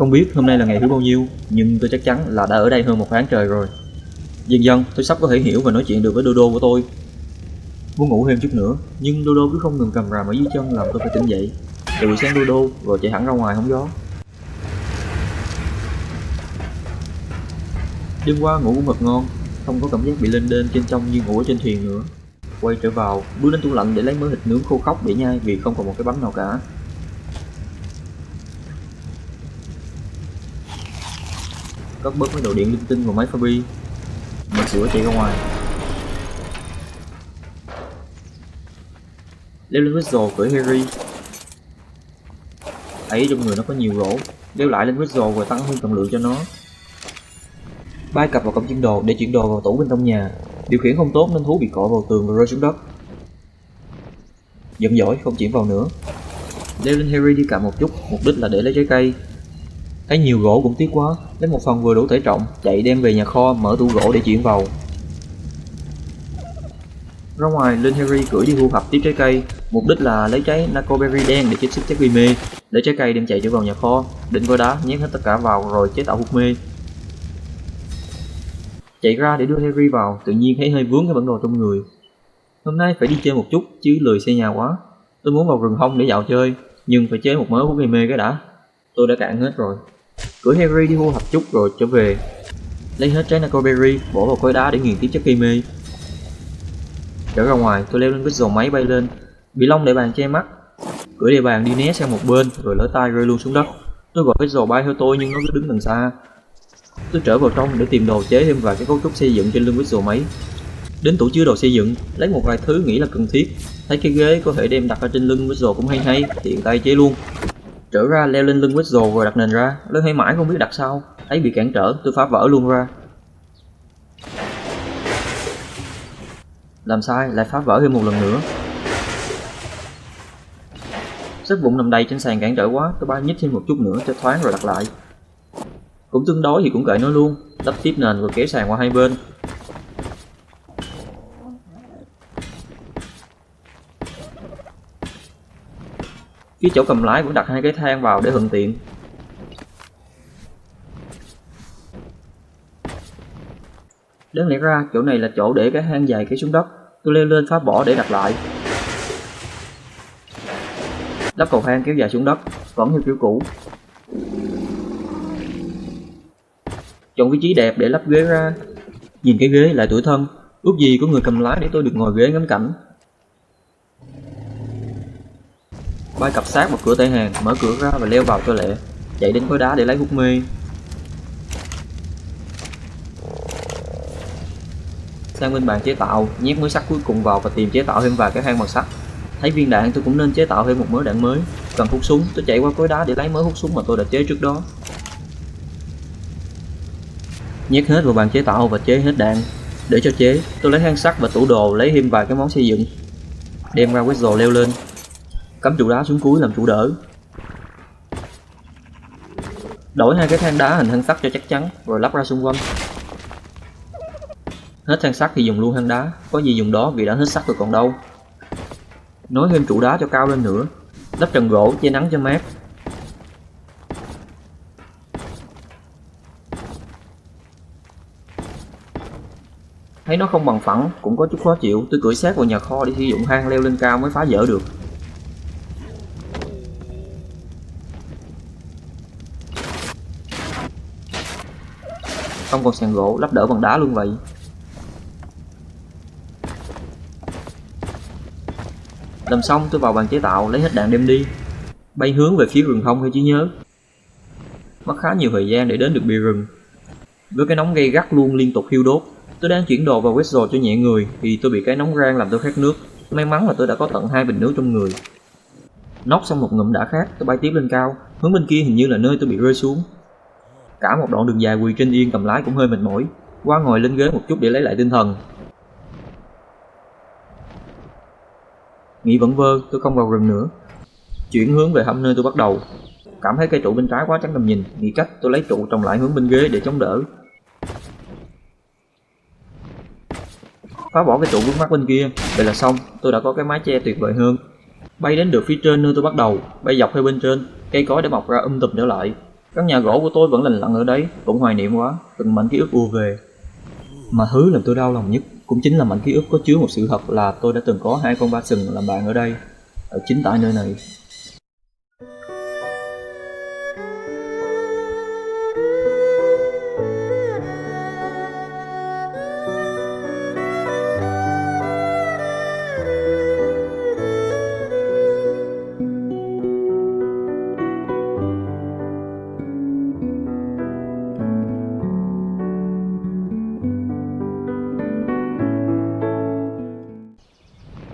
Không biết hôm nay là ngày thứ bao nhiêu, nhưng tôi chắc chắn là đã ở đây hơn 1 tháng trời rồi. Dần dần tôi sắp có thể hiểu và nói chuyện được với Dodo của tôi. Muốn ngủ thêm chút nữa, nhưng Dodo cứ không ngừng cầm ràm ở dưới chân làm tôi phải tỉnh dậy. Từ sáng Dodo rồi chạy hẳn ra ngoài hóng gió. Đêm qua ngủ cũng thật ngon, không có cảm giác bị lên đên trên trong như ngủ ở trên thuyền nữa. Quay trở vào, bước đến tủ lạnh để lấy mớ thịt nướng khô khốc để nhai vì không còn một cái bánh nào cả. Cất bớt mấy đồ điện linh tinh vào máy Fabi, mở cửa chạy ra ngoài. Leo lên Whistle cưỡi Harry. Thấy trong người nó có nhiều gỗ, leo lại lên Whistle rồi tăng thêm trọng lượng cho nó. Bay cặp vào cổng chuyển đồ để chuyển đồ vào tủ bên trong nhà. Điều khiển không tốt nên thú bị cọ vào tường và rơi xuống đất. Giận dỗi không chuyển vào nữa. Leo lên Harry đi cạo một chút, mục đích là để lấy trái cây. Thấy nhiều gỗ cũng tiếc quá, lấy một phần vừa đủ thể trọng, chạy đem về nhà kho mở tủ gỗ để chuyển vào. Ra ngoài lên Harry cưỡi đi thu thập tiếp trái cây, mục đích là lấy trái Nacoberry đen để chế xuất chất gây mê, để trái cây đem chạy trở vào nhà kho, định gói đá nhét hết tất cả vào rồi chế tạo hút mê. Chạy ra để đưa Harry vào, tự nhiên thấy hơi vướng cái bản đồ trong người. Hôm nay phải đi chơi một chút chứ lười xây nhà quá. Tôi muốn vào rừng thông để dạo chơi, nhưng phải chế một mớ hút gây mê cái đã. Tôi đã cạn hết rồi. Cưỡi Harry đi thu thập chút rồi trở về, lấy hết trái Nacoberry bỏ vào khối đá để nghiền tiếp chất gây mê. Trở ra ngoài, tôi leo lên cái dầu máy bay lên, bị lông để bàn che mắt. Cưỡi đề bàn đi né sang một bên rồi lỡ tay rơi luôn xuống đất. Tôi gọi cái dầu bay theo tôi nhưng nó cứ đứng đằng xa. Tôi trở vào trong để tìm đồ chế thêm vài cái cấu trúc xây dựng trên lưng Whistle máy. Đến tủ chứa đồ xây dựng, lấy một vài thứ nghĩ là cần thiết. Thấy cái ghế có thể đem đặt ở trên lưng Whistle cũng hay, tiện tay chế luôn. Trở ra leo lên lưng Whistle rồi đặt nền ra, lên hay mãi không biết đặt sao. Thấy bị cản trở, tôi phá vỡ luôn ra. Làm sai, lại phá vỡ thêm một lần nữa. Xếp vụn nằm đầy trên sàn cản trở quá, tôi bay nhích thêm một chút nữa cho thoáng rồi đặt lại. Cũng tương đối thì cũng kệ nó luôn, đắp tiếp nền rồi kéo sàn qua hai bên. Phía chỗ cầm lái cũng đặt hai cái thang vào để thuận tiện. Đáng lẽ ra chỗ này là chỗ để cái hang dài kéo xuống đất, tôi leo lên phá bỏ để đặt lại. Lắp cầu thang kéo dài xuống đất, vẫn theo kiểu cũ. Chọn vị trí đẹp để lắp ghế ra. Nhìn cái ghế lại tủi thân, ước gì có người cầm lái để tôi được ngồi ghế ngắm cảnh. Bay cặp sát vào cửa tẩy hàng, mở cửa ra và leo vào cho lẹ. Chạy đến khối đá để lấy hút mê. Sang bên bàn chế tạo, nhét mớ sắt cuối cùng vào và tìm chế tạo thêm vài cái hang bằng sắt. Thấy viên đạn tôi cũng nên chế tạo thêm một mớ đạn mới. Cần hút súng, tôi chạy qua khối đá để lấy mớ hút súng mà tôi đã chế trước đó. Nhét hết vào bàn chế tạo và chế hết đạn. Để cho chế, tôi lấy hang sắt và tủ đồ lấy thêm vài cái món xây dựng. Đem ra Whistle leo lên, cắm trụ đá xuống cuối làm trụ đỡ. Đổi hai cái thang đá hình thân sắt cho chắc chắn rồi lắp ra xung quanh. Hết thang sắt thì dùng luôn thang đá, có gì dùng đó vì đã hết sắt rồi còn đâu. Nối thêm trụ đá cho cao lên nữa, lắp trần gỗ che nắng cho mát. Thấy nó không bằng phẳng, cũng có chút khó chịu, tôi cưỡi sát vào nhà kho để sử dụng hang leo lên cao mới phá vỡ được. Không còn sàn gỗ, lắp đỡ bằng đá luôn vậy. Làm xong tôi vào bàn chế tạo lấy hết đạn đem đi. Bay hướng về phía rừng thông theo trí nhớ. Mất khá nhiều thời gian để đến được bìa rừng. Với cái nóng gay gắt luôn liên tục thiêu đốt. Tôi đang chuyển đồ vào Whistle cho nhẹ người thì tôi bị cái nóng rang làm tôi khát nước. May mắn là tôi đã có tận 2 bình nước trong người. Nóc xong một ngụm đã khát, tôi bay tiếp lên cao. Hướng bên kia hình như là nơi tôi bị rơi xuống. Cả một đoạn đường dài quỳ trên yên cầm lái cũng hơi mệt mỏi. Qua ngồi lên ghế một chút để lấy lại tinh thần. Nghĩ vẩn vơ, tôi không vào rừng nữa. Chuyển hướng về hầm nơi tôi bắt đầu. Cảm thấy cây trụ bên trái quá chắn tầm nhìn, nghĩ cách tôi lấy trụ trồng lại hướng bên ghế để chống đỡ. Phá bỏ cái trụ vướng mắt bên kia, vậy là xong, tôi đã có cái mái che tuyệt vời hơn. Bay đến được phía trên nơi tôi bắt đầu, bay dọc theo bên trên, cây cối đã mọc ra tùm trở lại. Căn nhà gỗ của tôi vẫn lành lặn ở đấy, cũng hoài niệm quá, từng mảnh ký ức ùa về. Mà thứ làm tôi đau lòng nhất cũng chính là mảnh ký ức có chứa một sự thật là tôi đã từng có 2 con ba sừng làm bạn ở đây, ở chính tại nơi này.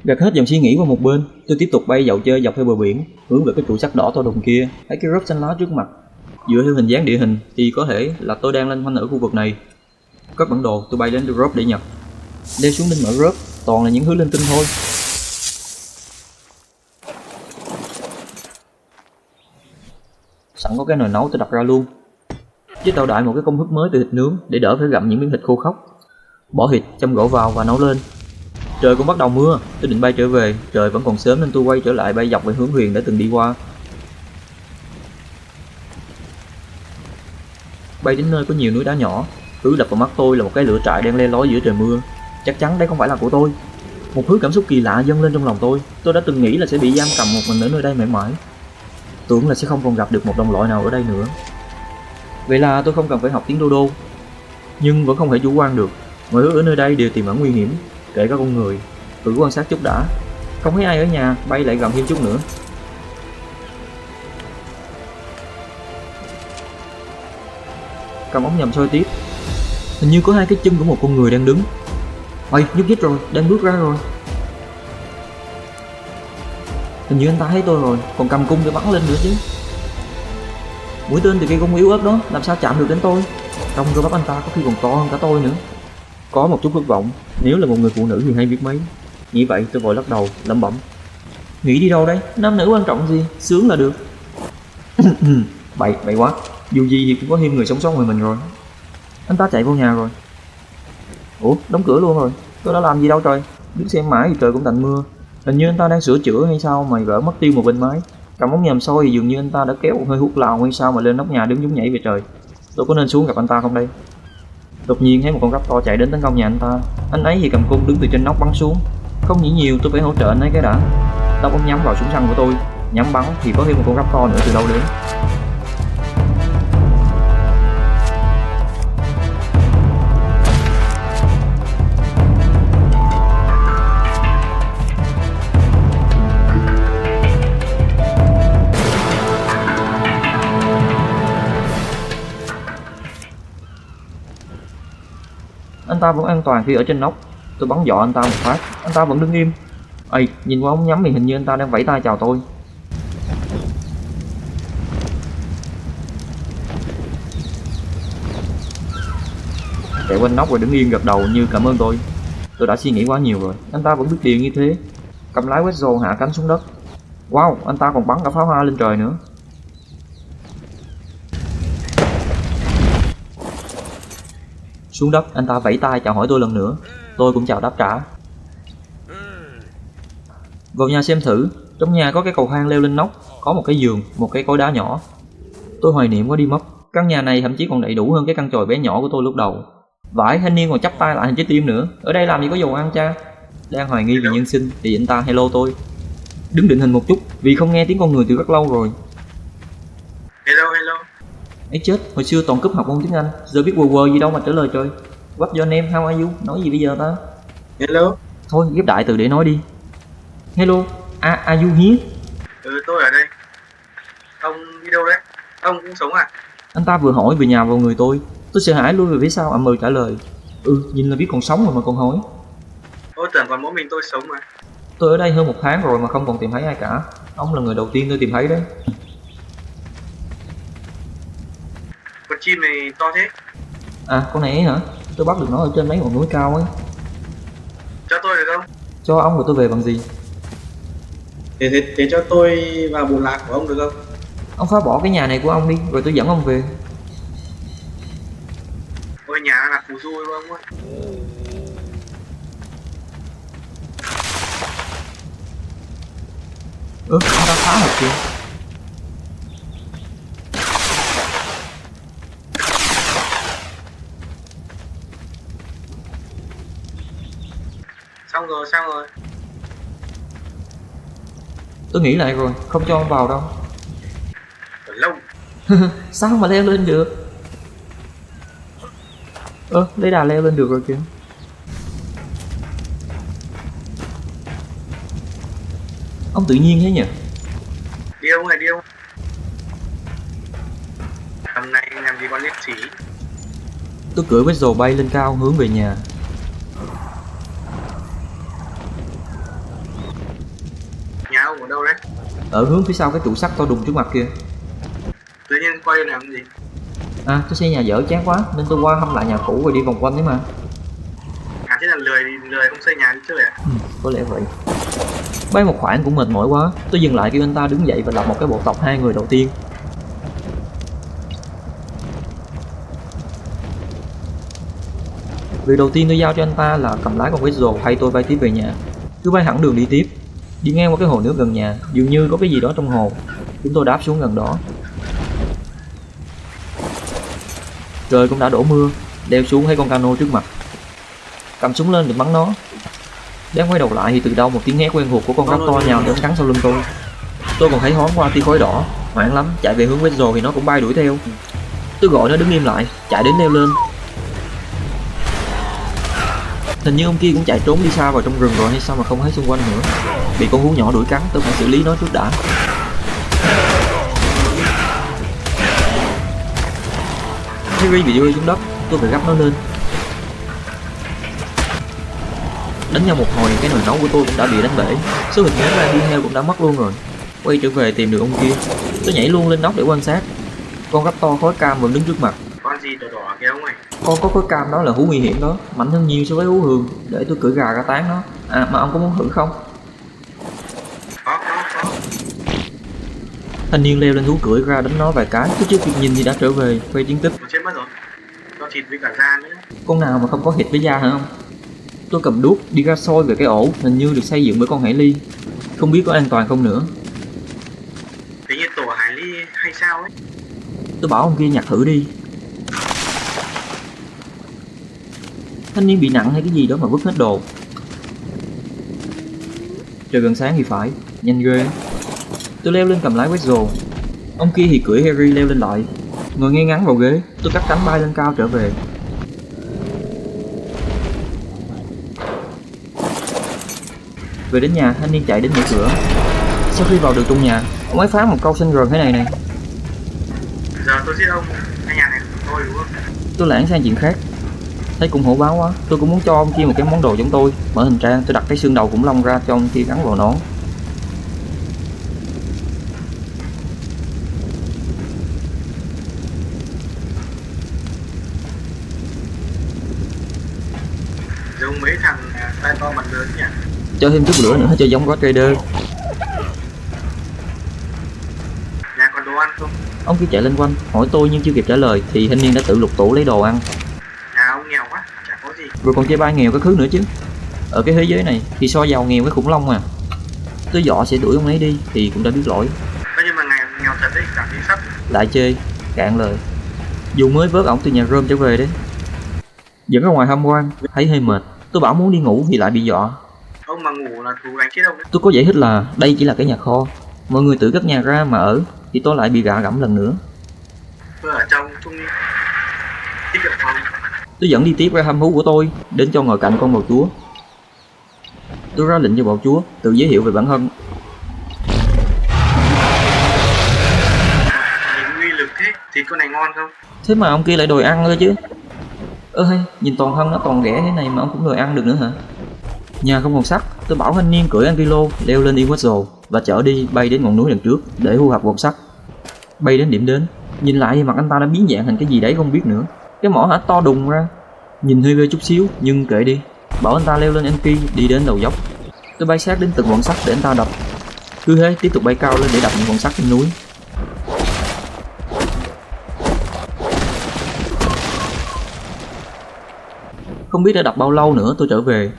Gạt hết dòng suy nghĩ qua một bên, tôi tiếp tục bay dạo chơi dọc theo bờ biển, hướng về cái trụ sắt đỏ to đùng kia. Thấy cái rớp xanh lá trước mặt, dựa theo hình dáng địa hình thì có thể là tôi đang loanh quanh ở khu vực này. Cất bản đồ, tôi bay đến drop để nhặt. Đeo xuống đinh mở drop, toàn là những thứ linh tinh thôi. Sẵn có cái nồi nấu tôi đặt ra luôn. Chế tạo đại một cái công thức mới từ thịt nướng để đỡ phải gặm những miếng thịt khô khốc. Bỏ thịt, châm gỗ vào và nấu lên. Trời cũng bắt đầu mưa, tôi định bay trở về, trời vẫn còn sớm nên tôi quay trở lại bay dọc về hướng Huyền đã từng đi qua. Bay đến nơi có nhiều núi đá nhỏ, thứ đập vào mắt tôi là một cái lửa trại đang le lói giữa trời mưa. Chắc chắn đây không phải là của tôi. Một thứ cảm xúc kỳ lạ dâng lên trong lòng tôi đã từng nghĩ là sẽ bị giam cầm một mình ở nơi đây mãi mãi. Tưởng là sẽ không còn gặp được một đồng loại nào ở đây nữa. Vậy là tôi không cần phải học tiếng đô đô. Nhưng vẫn không thể chủ quan được, mọi thứ ở nơi đây đều tiềm ẩn nguy hiểm, kể cả con người. Thử quan sát chút đã. Không thấy ai ở nhà, bay lại gần thêm chút nữa. Cầm ống nhòm soi tiếp. Hình như có 2 cái chân của một con người đang đứng. Ôi, nhúc nhích rồi, đang bước ra rồi. Hình như anh ta thấy tôi rồi, còn cầm cung để bắn lên nữa chứ. Mũi tên từ cây cung yếu ớt đó, làm sao chạm được đến tôi. Trong cơ bắp anh ta có khi còn to hơn cả tôi nữa. Có một chút thất vọng, nếu là một người phụ nữ thì hay biết mấy. Nghĩ vậy tôi vội lắc đầu, lẩm bẩm. Nghĩ đi đâu đấy, nam nữ quan trọng gì, sướng là được. Bậy quá, dù gì thì cũng có thêm người sống sót ngoài mình rồi. Anh ta chạy vô nhà rồi. Ủa, đóng cửa luôn rồi, tôi đã làm gì đâu trời. Đứng xem mãi thì trời cũng tạnh mưa. Hình như anh ta đang sửa chữa hay sao mà gỡ mất tiêu một bên mái. Cầm ống nhòm soi thì dường như anh ta đã kéo một hơi hút lào hay sao mà lên nóc nhà đứng nhún nhảy về trời. Tôi có nên xuống gặp anh ta không đây? Đột nhiên thấy một con rắp to chạy đến tấn công nhà anh ta. Anh ấy thì cầm cung đứng từ trên nóc bắn xuống. Không nghĩ nhiều, tôi phải hỗ trợ anh ấy cái đã. Tóc ống nhắm vào súng săn của tôi, nhắm bắn thì có thêm một con rắp to nữa từ đâu đến. Anh ta vẫn an toàn khi ở trên nóc. Tôi bắn dọ anh ta một phát, anh ta vẫn đứng im. Ây, nhìn qua ống nhắm thì hình như anh ta đang vẫy tay chào tôi. Chạy quanh nóc rồi đứng yên gật đầu như cảm ơn tôi. Tôi đã suy nghĩ quá nhiều rồi, anh ta vẫn biết điều như thế. Cầm lái quét rồ hạ cánh xuống đất. Wow, anh ta còn bắn cả pháo hoa lên trời nữa. Xuống đất, anh ta vẫy tay chào hỏi tôi lần nữa. Tôi cũng chào đáp trả. Vào nhà xem thử. Trong nhà có cái cầu thang leo lên nóc, có một cái giường, một cái cối đá nhỏ. Tôi hoài niệm quá đi mất. Căn nhà này thậm chí còn đầy đủ hơn cái căn chòi bé nhỏ của tôi lúc đầu. Vãi, thanh niên còn chắp tay lại hình trái tim nữa. Ở đây làm gì có dầu ăn cha. Đang hoài nghi về nhân sinh thì anh ta hello tôi. Đứng định hình một chút vì không nghe tiếng con người từ rất lâu rồi. Hello. Ấy chết, hồi xưa toàn cúp học môn tiếng Anh, giờ biết quờ gì đâu mà trả lời trời. What's your name, how are you? Nói gì bây giờ ta? Hello. Thôi, ghép đại từ để nói đi. Hello, are you here? Tôi ở đây. Ông đi đâu đấy? Ông cũng sống à? Anh ta vừa hỏi vừa nhào vào người tôi sợ hãi lui về phía sau ậm ừ trả lời. Nhìn là biết còn sống rồi mà còn hỏi. Tôi tưởng còn mỗi mình tôi sống mà. Tôi ở đây hơn 1 tháng rồi mà không còn tìm thấy ai cả. Ông là người đầu tiên tôi tìm thấy đấy. Con chim này to thế. À, con này ấy hả? Tôi bắt được nó ở trên mấy ngọn núi cao ấy. Cho tôi được không? Cho ông rồi tôi về bằng gì? Thế cho tôi vào bộ lạc của ông được không? Ông phá bỏ cái nhà này của ông đi, rồi tôi dẫn ông về. Ôi nhà là phù du của ông ơi. Ông ta phá thật kìa. Sao rồi? Tôi nghĩ lại rồi, không cho ông vào đâu. Ở lâu. Sao mà leo lên được? Lấy đà leo lên được rồi kìa. Ông tự nhiên thế nhỉ? Đi đâu này, đi đâu? Tầm này làm gì có liệt sĩ. Tôi cưỡi với rồ bay lên cao hướng về nhà. Nhà ông ở đâu đấy? Ở hướng phía sau cái trụ sắt to đùng trước mặt kia. Tự nhiên quay lên làm gì? À, tôi xây nhà dở chán quá nên tôi qua hâm lại nhà cũ rồi đi vòng quanh đấy mà. À thế là lười không xây nhà đi chơi à? Có lẽ vậy. Bay một khoảng cũng mệt mỏi quá, tôi dừng lại kêu anh ta đứng dậy và lập một cái bộ tộc 2 người đầu tiên. Việc đầu tiên tôi giao cho anh ta là cầm lái con Weasel hay tôi bay tiếp về nhà. Cứ bay hẳn đường đi tiếp, đi ngang qua cái hồ nước gần nhà, dường như có cái gì đó trong hồ. Chúng tôi đáp xuống gần đó. Trời cũng đã đổ mưa, đeo xuống thấy con cano trước mặt. Cầm súng lên định bắn nó. Đang quay đầu lại thì từ đâu một tiếng hét quen thuộc của con raptor nhào đến cắn sau lưng tôi. Tôi còn thấy thoáng qua tia khói đỏ, hoảng lắm, chạy về hướng Weasel thì nó cũng bay đuổi theo. Tôi gọi nó đứng im lại, chạy đến leo lên. Hình như ông kia cũng chạy trốn đi xa vào trong rừng rồi hay sao mà không thấy xung quanh nữa. Bị con thú nhỏ đuổi cắn, tôi phải xử lý nó trước đã. Harry bị rơi xuống đất, tôi phải gắp nó lên. Đánh nhau một hồi, cái nồi nấu của tôi cũng đã bị đánh bể. Số hình dáng ra đi theo cũng đã mất luôn rồi. Quay trở về tìm được ông kia, tôi nhảy luôn lên nóc để quan sát. Con raptor khói cam vẫn đứng trước mặt. Con gì đỏ đỏ kìa ông ơi? Con có khói cam đó là thú nguy hiểm đó, mạnh hơn nhiều so với thú hường. Để tôi cưỡi gà ra tán nó. À mà ông có muốn thử không? Có. Thanh niên leo lên thú cưỡi ra đánh nó vài cái, tôi chưa kịp nhìn thì đã trở về quay chiến tích. Nó chết mất rồi. Có thịt với cả da nữa. Con nào mà không có thịt với da hả không? Tôi cầm đuốc đi ra soi về cái ổ hình như được xây dựng bởi con hải ly. Không biết có an toàn không nữa. Thế như tổ hải ly hay sao ấy. Tôi bảo ông kia nhặt thử đi. Thanh niên bị nặng hay cái gì đó mà vứt hết đồ. Trời gần sáng thì phải, nhanh ghê. Tôi leo lên cầm lái Weasel. Ông kia thì cưỡi Harry leo lên lại. Ngồi ngay ngắn vào ghế, tôi cắt cánh bay lên cao trở về. Về đến nhà, thanh niên chạy đến mở cửa. Sau khi vào được trong nhà, ông ấy phá một câu xanh rờn thế này này. Giờ tôi giết ông, cái nhà này của tôi đúng không? Tôi lãng sang chuyện khác. Thấy cũng hổ báo quá, tôi cũng muốn cho ông kia một cái món đồ giống tôi. Mở hình trang, tôi đặt cái xương đầu khủng long ra cho ông kia gắn vào nón. Giống mấy thằng tay to mặt lớn nhỉ? Cho thêm chút lửa nữa cho giống có trader. Nhà còn đồ ăn không? Ông kia chạy lên quanh, hỏi tôi nhưng chưa kịp trả lời thì thanh niên đã tự lục tủ lấy đồ ăn. Nhà ông nghèo quá, chả có gì. Rồi còn chơi bai nghèo các thứ nữa chứ. Ở cái thế giới này thì so giàu nghèo với khủng long mà. Tôi dọ sẽ đuổi ông ấy đi thì cũng đã biết lỗi. Nhưng mà ngày nghèo thật đấy, cảm thấy sắp. Lại chơi, cạn lời. Dù mới vớt ổng từ nhà rơm trở về đấy. Dẫn ra ngoài tham quan, thấy hơi mệt. Tôi bảo muốn đi ngủ thì lại bị dọa. Ông mà ngủ là thú đánh chết ông đấy. Tôi có giải thích là đây chỉ là cái nhà kho. Mọi người tự cất nhà ra mà ở thì tôi lại bị gạ gẫm lần nữa. Tôi ở trong chung đi. Đi được phòng. Tôi dẫn đi tiếp ra thăm thú của tôi, đến cho ngồi cạnh con bầu chúa. Tôi ra lệnh cho bầu chúa tự giới thiệu về bản thân. Nhìn uy lực thế, thịt con này ngon không? Thế mà ông kia lại đòi ăn cơ chứ. Hay, nhìn toàn thân nó toàn ghẻ thế này mà ông cũng đòi ăn được nữa hả? Nhà không còn sắt, tôi bảo thanh niên cưỡi Ankylo leo lên Weasel và chở đi bay đến ngọn núi đằng trước để thu thập gột sắt. Bay đến điểm đến, nhìn lại thì mặt anh ta đã biến dạng thành cái gì đấy không biết nữa. Cái mỏ hả to đùng ra, nhìn hơi ghê chút xíu nhưng kệ đi. Bảo anh ta leo lên Anky đi đến đầu dốc. Tôi bay sát đến từng ngọn sắt để anh ta đập. Cứ thế tiếp tục bay cao lên để đập những ngọn sắt trên núi. Không biết đã đập bao lâu nữa tôi trở về.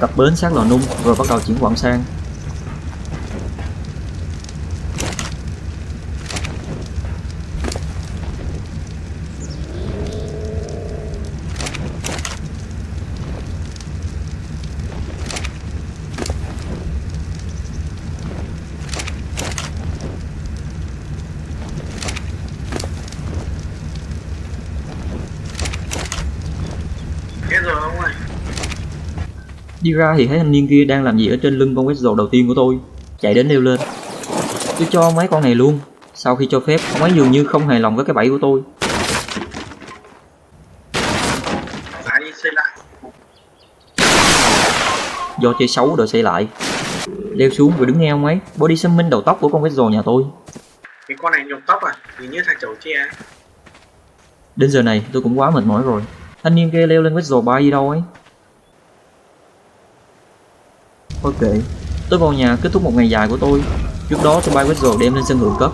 Cập bến sát lò nung rồi bắt đầu chuyển quặng sang. Đi ra thì thấy thanh niên kia đang làm gì ở trên lưng con Weasel đầu tiên của tôi. Chạy đến leo lên. Tôi cho mấy con này luôn. Sau khi cho phép, ông ấy dường như không hài lòng với cái bẫy của tôi. Phá đi xây lại. Do chơi xấu đòi xây lại. Leo xuống rồi đứng nghe ông ấy body shaming đầu tóc của con Weasel nhà tôi. Cái con này nhuộm tóc à? Hình như thằng chầu tre ấy. Đến giờ này tôi cũng quá mệt mỏi rồi. Thanh niên kia leo lên Weasel bay đi đâu ấy. Ok, tôi vào nhà kết thúc một ngày dài của tôi. Trước đó tôi bay Weasel đem lên sân thượng cất,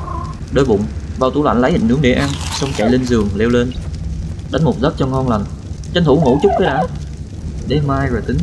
đói bụng, vào tủ lạnh lấy thịt nướng để ăn, xong chạy lên giường leo lên, đánh một giấc cho ngon lành, tranh thủ ngủ chút cái đã, để mai rồi tính.